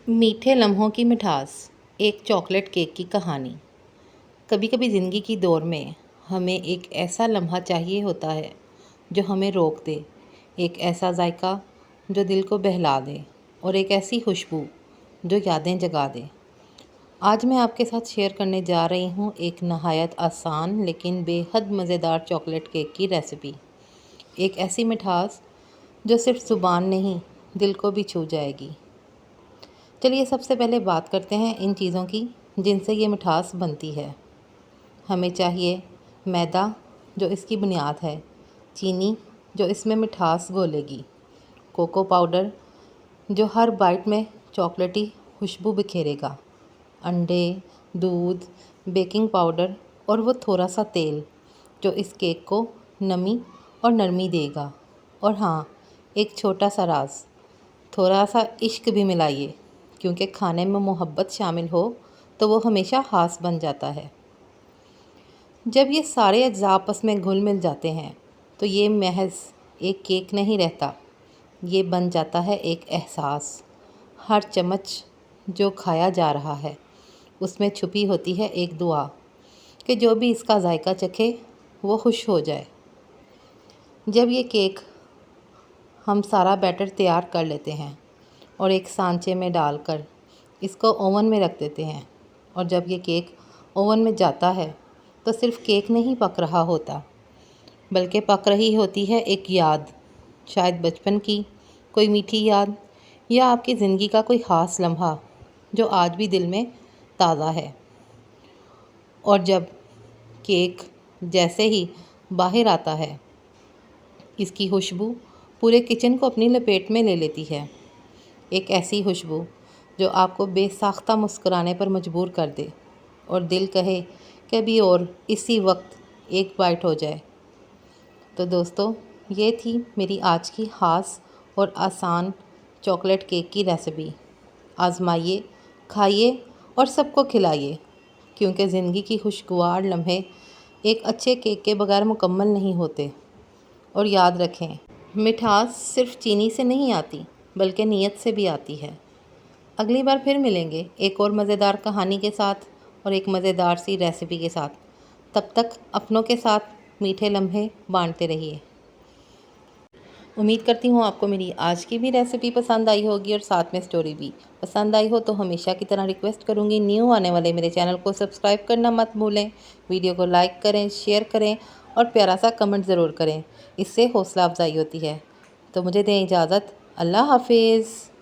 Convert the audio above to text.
میٹھے لمحوں کی مٹھاس، ایک چاکلیٹ کیک کی کہانی۔ کبھی کبھی زندگی کی دور میں ہمیں ایک ایسا لمحہ چاہیے ہوتا ہے جو ہمیں روک دے، ایک ایسا ذائقہ جو دل کو بہلا دے، اور ایک ایسی خوشبو جو یادیں جگا دے۔ آج میں آپ کے ساتھ شیئر کرنے جا رہی ہوں ایک نہایت آسان لیکن بے حد مزیدار چاکلیٹ کیک کی ریسیپی۔ ایک ایسی مٹھاس جو صرف زبان نہیں، دل کو بھی چھو جائے گی۔ چلیے سب سے پہلے بات کرتے ہیں ان چیزوں کی جن سے یہ مٹھاس بنتی ہے۔ ہمیں چاہیے میدا جو اس کی بنیاد ہے، چینی جو اس میں مٹھاس گھولے گی، کوکو پاؤڈر جو ہر بائٹ میں چاکلیٹی خوشبو بکھیرے گا، انڈے، دودھ، بیکنگ پاؤڈر اور وہ تھوڑا سا تیل جو اس کیک کو نمی اور نرمی دے گا۔ اور ہاں، ایک چھوٹا سا راز، تھوڑا سا عشق بھی ملائیے، کیونکہ کھانے میں محبت شامل ہو تو وہ ہمیشہ خاص بن جاتا ہے۔ جب یہ سارے اجزاء آپس میں گھل مل جاتے ہیں تو یہ محض ایک کیک نہیں رہتا، یہ بن جاتا ہے ایک احساس۔ ہر چمچ جو کھایا جا رہا ہے اس میں چھپی ہوتی ہے ایک دعا کہ جو بھی اس کا ذائقہ چکھے وہ خوش ہو جائے۔ جب یہ کیک ہم سارا بیٹر تیار کر لیتے ہیں اور ایک سانچے میں ڈال کر اس کو اوون میں رکھ دیتے ہیں، اور جب یہ کیک اوون میں جاتا ہے تو صرف کیک نہیں پک رہا ہوتا، بلکہ پک رہی ہوتی ہے ایک یاد، شاید بچپن کی کوئی میٹھی یاد یا آپ کی زندگی کا کوئی خاص لمحہ جو آج بھی دل میں تازہ ہے۔ اور جب کیک جیسے ہی باہر آتا ہے، اس کی خوشبو پورے کچن کو اپنی لپیٹ میں لے لیتی ہے، ایک ایسی خوشبو جو آپ کو بے ساختہ مسکرانے پر مجبور کر دے اور دل کہے کہ ابھی اور اسی وقت ایک بائٹ ہو جائے۔ تو دوستو، یہ تھی میری آج کی خاص اور آسان چاکلیٹ کیک کی ریسیپی۔ آزمائیے، کھائیے اور سب کو کھلائیے، کیونکہ زندگی کی خوشگوار لمحے ایک اچھے کیک کے بغیر مکمل نہیں ہوتے۔ اور یاد رکھیں، مٹھاس صرف چینی سے نہیں آتی بلکہ نیت سے بھی آتی ہے۔ اگلی بار پھر ملیں گے ایک اور مزیدار کہانی کے ساتھ اور ایک مزیدار سی ریسیپی کے ساتھ۔ تب تک اپنوں کے ساتھ میٹھے لمحے بانٹتے رہیے۔ امید کرتی ہوں آپ کو میری آج کی بھی ریسیپی پسند آئی ہوگی اور ساتھ میں سٹوری بھی پسند آئی ہو تو ہمیشہ کی طرح ریکویسٹ کروں گی، نیو آنے والے میرے چینل کو سبسکرائب کرنا مت بھولیں، ویڈیو کو لائک کریں، شیئر کریں اور پیارا سا کمنٹ ضرور کریں، اس سے حوصلہ افزائی ہوتی ہے۔ تو مجھے دیں اجازت، اللہ حافظ۔